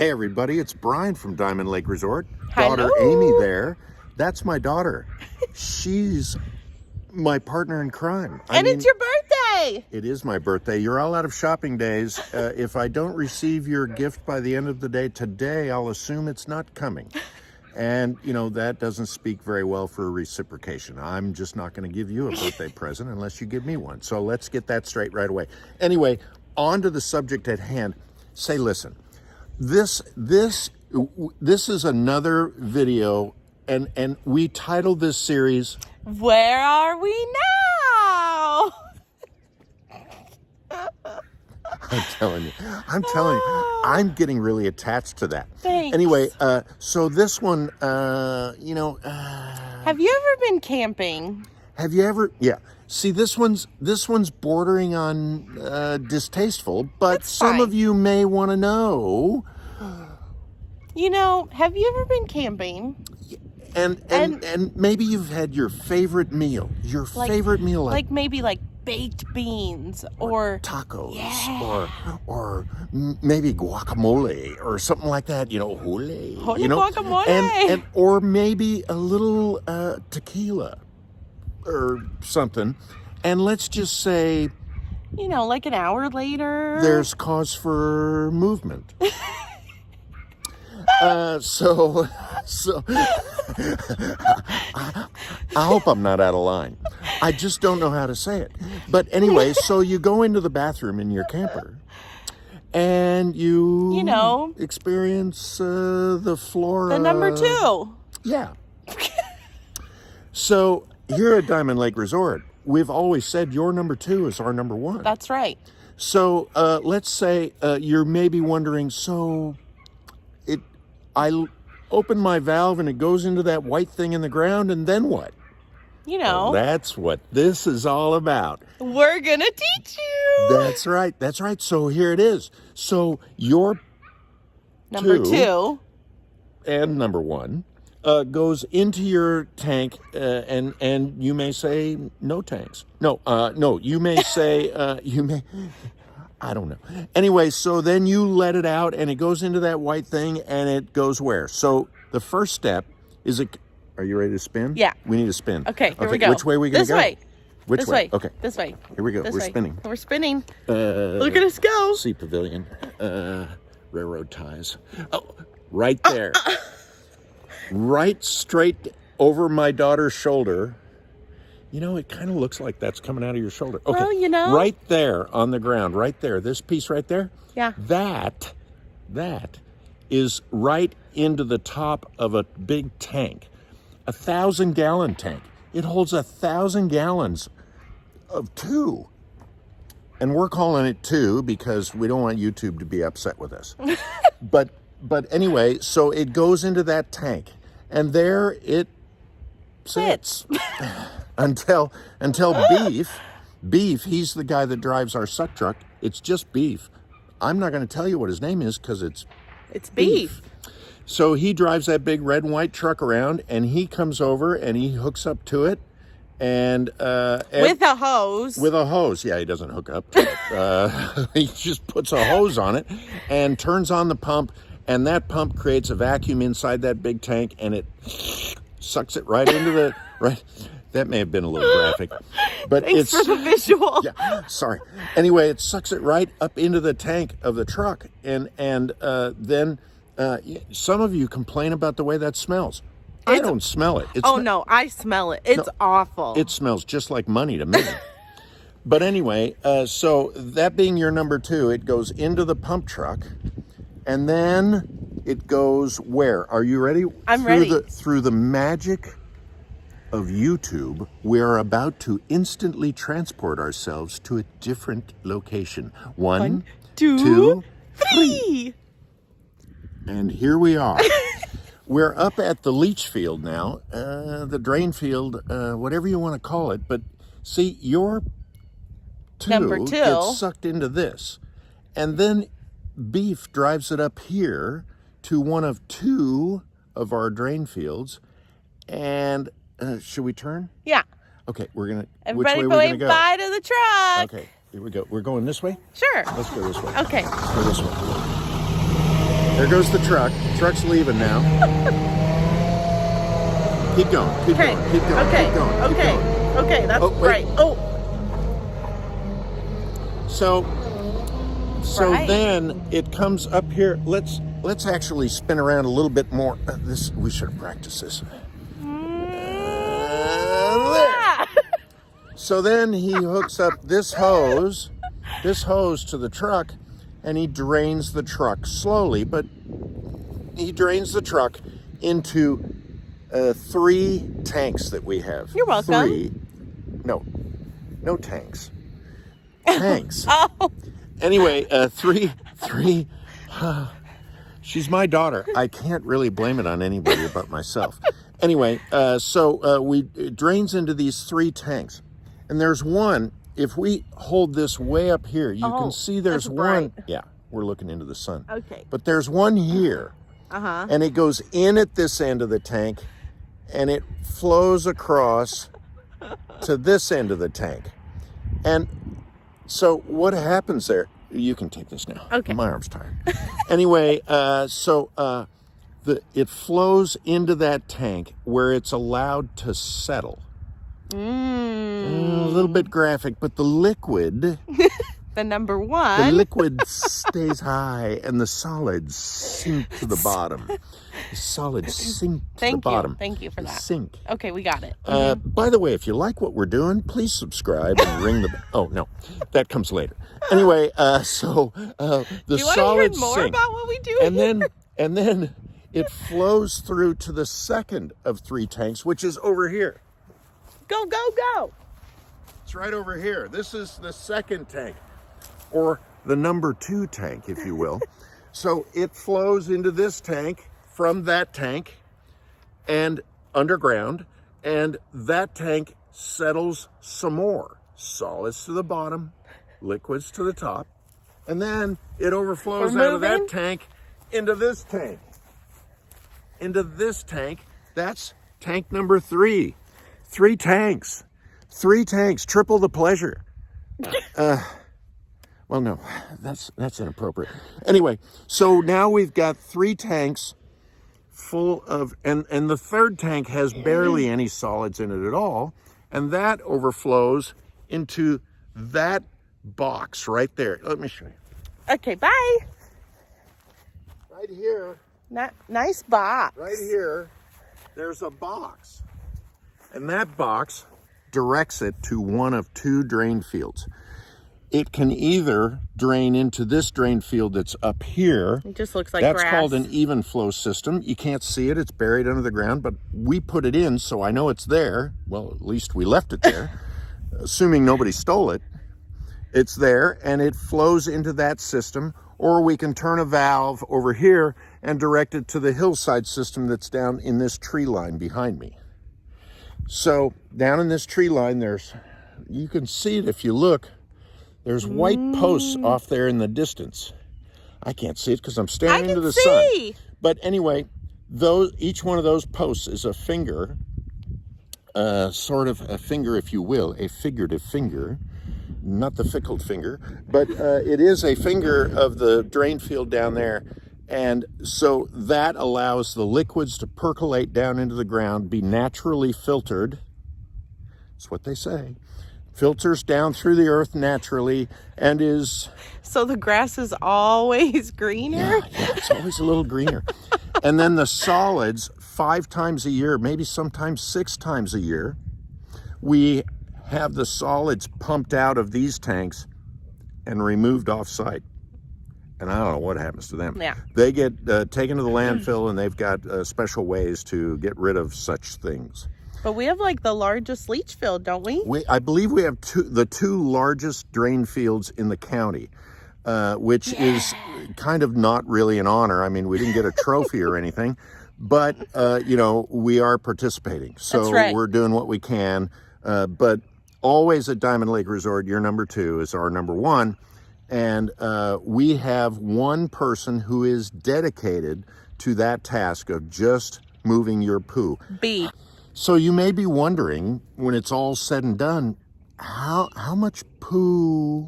Hey everybody, it's Brian from Diamond Lake Resort. Hello. Daughter Amy there. That's my daughter. She's my partner in crime. It's your birthday. It is my birthday. You're all out of shopping days. If I don't receive your gift by the end of the day today, I'll assume it's not coming. And, that doesn't speak very well for reciprocation. I'm just not going to give you a birthday present unless you give me one. So let's get that straight right away. Anyway, on to the subject at hand. Say, listen, this is another video, and we titled this series, Where Are We Now? I'm telling you, I'm getting really attached to that. Thanks. Anyway, so this one, Have you ever been camping? have you ever? Yeah. See, this one's bordering on distasteful, but That's some fine. of you may want to know. Have you ever been camping? And maybe you've had your favorite meal. Like maybe baked beans or tacos, Yeah. or maybe guacamole or something like that. Hole, guacamole. and or maybe a little tequila or something. And let's just say like an hour later. there's cause for movement. So I hope I'm not out of line. I just don't know how to say it. But anyway, so you go into the bathroom in your camper and you experience the flora. The number 2. Yeah. So here at Diamond Lake Resort, we've always said your number 2 is our number 1. That's right. So let's say you're maybe wondering, I open my valve and it goes into that white thing in the ground, and then what? Well, that's what this is all about. We're going to teach you. That's right. So here it is. So your Number 2. and number 1 goes into your tank, and you may say no tanks. No, you may say, I don't know. Anyway, so then you let it out and it goes into that white thing and it goes where? So the first step is are you ready to spin? Yeah. We need to spin. Okay, here we go. Which way are we going to go? This way. Which This way? way. Okay. This way. Here we go. This We're way. spinning. We're spinning. Look at us go. Sea Pavilion. Railroad ties. Oh, right there. Right straight over my daughter's shoulder. It kind of looks like that's coming out of your shoulder. Okay. Well, right there on the ground, right there, this piece right there. Yeah. That is right into the top of a big tank, 1,000-gallon tank. It holds 1,000 gallons of 2. And we're calling it 2 because we don't want YouTube to be upset with us. But anyway, so it goes into that tank, and there it sits. Until Beef, he's the guy that drives our suck truck. It's just Beef. I'm not going to tell you what his name is because it's Beef. So he drives that big red and white truck around, and he comes over and he hooks up to it, and with a hose. With a hose, yeah, he doesn't hook up to it. He just puts a hose on it and turns on the pump, and that pump creates a vacuum inside that big tank, and it sucks it right into the right. That may have been a little graphic, but Thanks for the visual. Yeah, sorry. Anyway, it sucks it right up into the tank of the truck, and then some of you complain about the way that smells. I don't smell it. No, I smell it. It's awful. It smells just like money to me. But anyway, so that being your number 2, it goes into the pump truck, and then it goes where? Are you ready? I'm ready. Through the magic of YouTube, we are about to instantly transport ourselves to a different location. One, two, 3. And here we are. We're up at the leach field now, the drain field, whatever you want to call it. But see, your 2 Number 2 gets sucked into this. And then Beef drives it up here to one of 2 of our drain fields. And should we turn? Yeah. Okay, we're going to... Everybody which way are we going to go? by to the truck. Okay, here we go. We're going this way? Sure. Let's go this way. Okay. Let's go this way. There goes the truck. Truck's leaving now. Keep going. Keep Okay. going. Keep going. Okay. Keep going. Keep Okay. going. Okay. That's Oh, wait. right. Oh. So Right. then it comes up here. Let's actually spin around a little bit more. This we should have practiced this. There. So then he hooks up this hose to the truck, and he drains the truck slowly, but he drains the truck into 3 tanks that we have. You're welcome. 3. No tanks. Tanks. Oh. Anyway, 3. She's my daughter. I can't really blame it on anybody but myself. Anyway, so it drains into these 3 tanks. And there's one, if we hold this way up here, you can see there's that's one. bright. Yeah, we're looking into the sun. Okay. But there's one here. Uh-huh. And it goes in at this end of the tank, and it flows across to this end of the tank. And so what happens there? You can take this now. Okay. My arm's tired. Anyway, it flows into that tank where it's allowed to settle. A little bit graphic, but the liquid The number 1. the liquid stays high and the solids sink to the bottom. The solids sink to the bottom. Thank you for They that. sink. Okay, we got it. By the way, if you like what we're doing, please subscribe and ring the bell. Oh, no, that comes later. Anyway, the Do you want to hear solids more sink. about what we do And here? then it flows through to the second of 3 tanks, which is over here. Go, go, go. It's right over here. This is the second tank, or the number 2 tank, if you will. So it flows into this tank from that tank and underground, and that tank settles some more. Solids to the bottom, liquids to the top, and then it overflows We're out of that moving? tank into this tank. Into this tank. That's tank number 3. 3 tanks. 3 tanks, triple the pleasure. Well, no, that's inappropriate. Anyway, so now we've got 3 tanks full of, and the third tank has barely any solids in it at all, and that overflows into that box right there. Let me show you. Okay, bye. Right here, Nice box. right here, there's a box. And that box directs it to one of 2 drain fields. It can either drain into this drain field that's up here. It just looks like That's grass. called an even flow system. You can't see it. It's buried under the ground, but we put it in, so I know it's there. Well, at least we left it there. Assuming nobody stole it. It's there, and it flows into that system. Or we can turn a valve over here and direct it to the hillside system that's down in this tree line behind me. So down in this tree line, you can see it if you look. There's white posts off there in the distance. I can't see it because I'm staring into the sun. But anyway, each one of those posts is a finger, sort of a finger, if you will, a figurative finger, not the fickled finger, but it is a finger of the drain field down there. And so that allows the liquids to percolate down into the ground, be naturally filtered. That's what they say. Filters down through the earth naturally, and is... So the grass is always greener? Yeah, it's always a little greener. And then the solids, 5 times a year, maybe sometimes 6 times a year, we have the solids pumped out of these tanks and removed off-site. And I don't know what happens to them. Yeah. They get taken to the landfill, and they've got special ways to get rid of such things. But we have like the largest leach field, don't we? I believe we have the 2 largest drain fields in the county, which is kind of not really an honor. I mean, we didn't get a trophy or anything, but, we are participating. So That's right. We're doing what we can. But always at Diamond Lake Resort, your number 2 is our number 1. And we have one person who is dedicated to that task of just moving your poo. B. So you may be wondering, when it's all said and done, how much poo,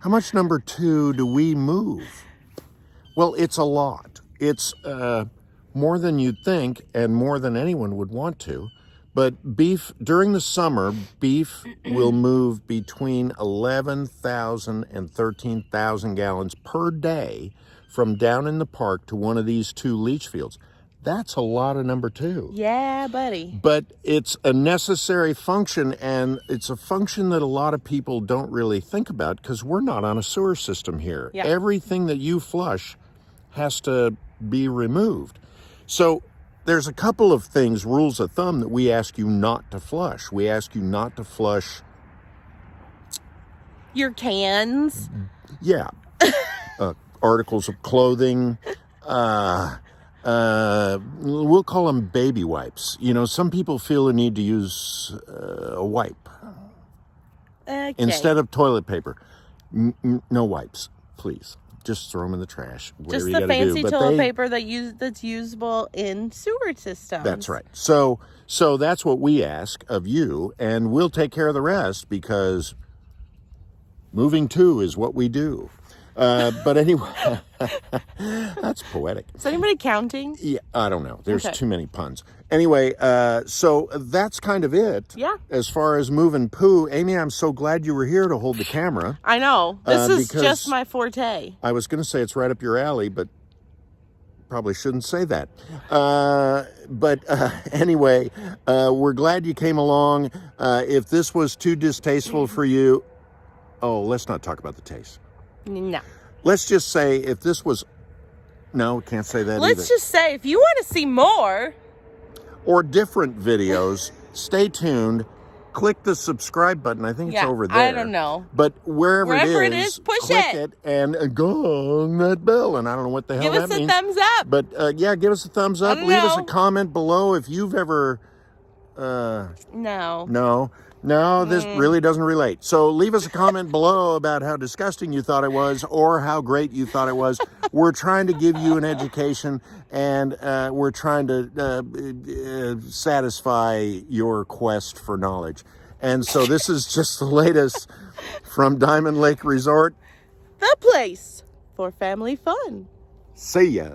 How much number 2 do we move? Well, it's a lot. It's more than you'd think and more than anyone would want to. But beef, during the summer, beef will move between 11,000 and 13,000 gallons per day from down in the park to one of these 2 leach fields. That's a lot of number 2. Yeah, buddy. But it's a necessary function, and it's a function that a lot of people don't really think about because we're not on a sewer system here. Yeah. Everything that you flush has to be removed. So there's a couple of things, rules of thumb, that we ask you not to flush. We ask you not to flush, Your cans. yeah, articles of clothing, we'll call them baby wipes. You know, some people feel the need to use a wipe Okay. instead of toilet paper. No wipes, please. Just throw them in the trash. Whatever Just you the gotta fancy do. But toilet paper that's usable in sewer systems. That's right. So that's what we ask of you, and we'll take care of the rest because moving 2 is what we do. But anyway, that's poetic. Is anybody counting? Yeah, I don't know. There's Okay. too many puns. Anyway, so that's kind of it. Yeah. As far as moving poo, Amy, I'm so glad you were here to hold the camera. I know. This is because- just my forte. I was going to say it's right up your alley, but probably shouldn't say that. Anyway, we're glad you came along. If this was too distasteful for you, let's not talk about the taste. No. Let's just say if this was, no, can't say that either. Let's just say if you want to see more, Or different videos, stay tuned. Click the subscribe button. I think it's Yeah, over there. I don't know. But wherever Wherever it it is, is, push click it. and go on that bell. And I don't know what the hell give that us a means. thumbs up. But yeah, give us a thumbs up. don't Leave us a know. comment below if you've ever. No. No, this really doesn't relate. So leave us a comment below about how disgusting you thought it was or how great you thought it was. We're trying to give you an education, and we're trying to satisfy your quest for knowledge. And so this is just the latest from Diamond Lake Resort. The place for family fun. See ya.